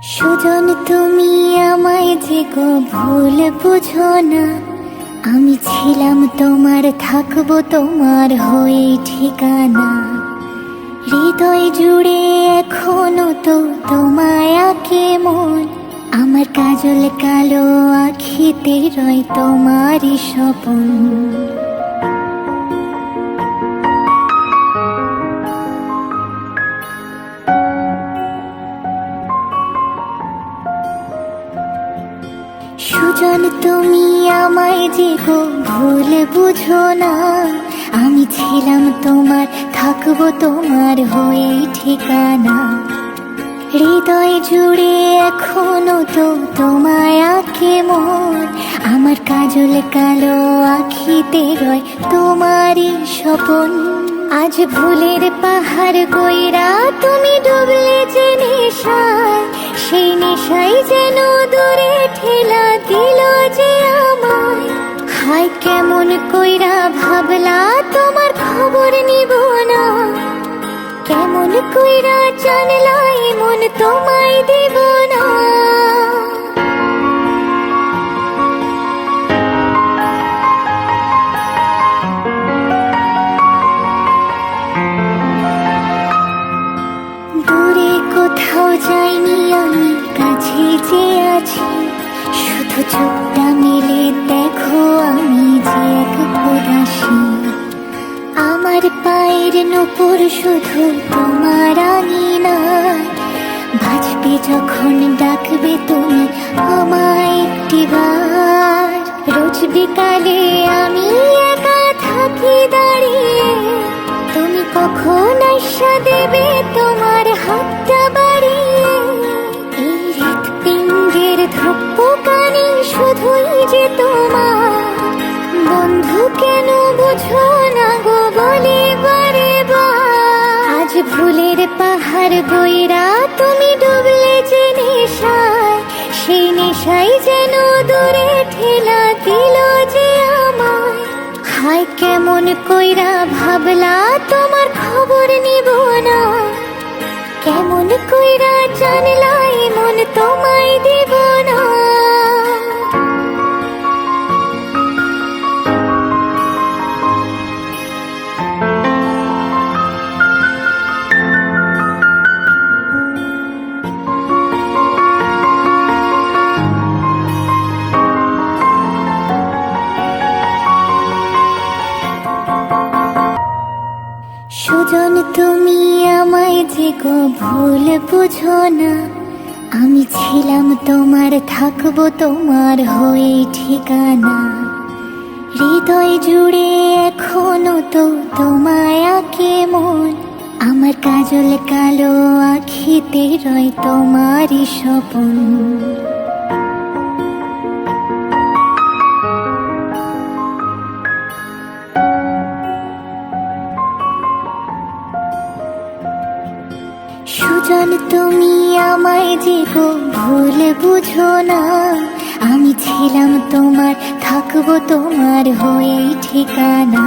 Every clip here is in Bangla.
সুজন তুমি আমায় যে গো ভুল বুঝো না, আমি ছিলাম তোমার, থাকবো তোমার হয়ে ঠিকানা। হৃদয় জুড়ে এখনো তো তোমায় আঁকে মন, আমার কাজল কালো আখিতে রয় তোমারই স্বপন। সুজন তুমি আমায় যে গো ভুল বুঝো না, আমি ছিলাম তোমার, থাকবো তোমার হয়ে ঠিকানা। হৃদয় জুড়ে এখনো তো তোমায় আঁকে মন, আমার কাজল কালো আখিতে রয় তোমারই স্বপন। আজ ভুলের পাহাড় গইরা তুমি ডুবলে যে নেশায়, সেই নেশাই যেন দূরে ঠেলা দিল যে আমায়। হায় কেমন কইরা ভাবলা তোমার খবর নিব না, কেমন কইরা জানলা মন তোমায় দিব না। দূরে কোথাও যাইনি আমি, কাছে যে আছি, শুধু চোখটা মেলে দেখো আমি যে এক উদাসী। আমার পায়ের নূপুর শুধু তোমার আঙিনায়, বাজবে যখন ডাকবে তুমি আমায় একটিবার। রোজ বিকালে আমি একা থাকি দাঁড়িয়ে, তুমি কখন আইসা দেবে তোমার হাতটা বাড়িয়ে। এই হৃৎপিণ্ডের ধপ্পকানি শুধুই যে তোমার, বন্ধু কেন বুঝো না গো বলে বারে বার। আজ ভুলের পাহাড় গইরা তুমি ডুবলে যে নেশায়, সেই নেশাই যেন দূরে ঠেলা দিল যে আমায়। হায় কেমন কইরা ভাবলা তোমার খবর নিব না, কেমন কইরা জানলা মন তোমায় দিব না। সুজন তুমি আমায় যে গো ভুল বুঝো না, আমি ছিলাম তোমার, থাকবো তোমার হয়ে ঠিকানা। হৃদয় জুড়ে এখনো তো তোমায় আঁকে মন, আমার কাজল কালো আখিতে রয় তোমারই স্বপন। সুজন তুমি আমায় যে গো ভুল বুঝো না, আমি ছিলাম তোমার, থাকবো তোমার হয়ে ঠিকানা।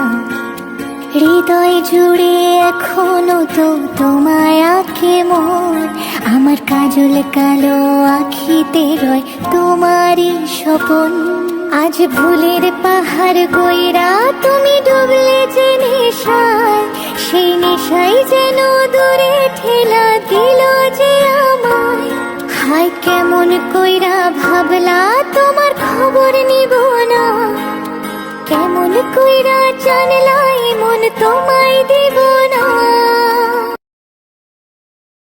হৃদয় জুড়ে এখনো তো তোমায় আঁকে মন, আমার কাজল কালো আখিতে রয় তোমারই স্বপন। আজ ভুলের পাহাড় গইরা তুমি ডুবলে যে নেশায়, সেই নেশাই যেন দূরে ঠেলা দিল যে আমায়। হায় কেমন কইরা ভাবলা তোমার খবর নিব না, কেমন কইরা জানলা মন তোমায়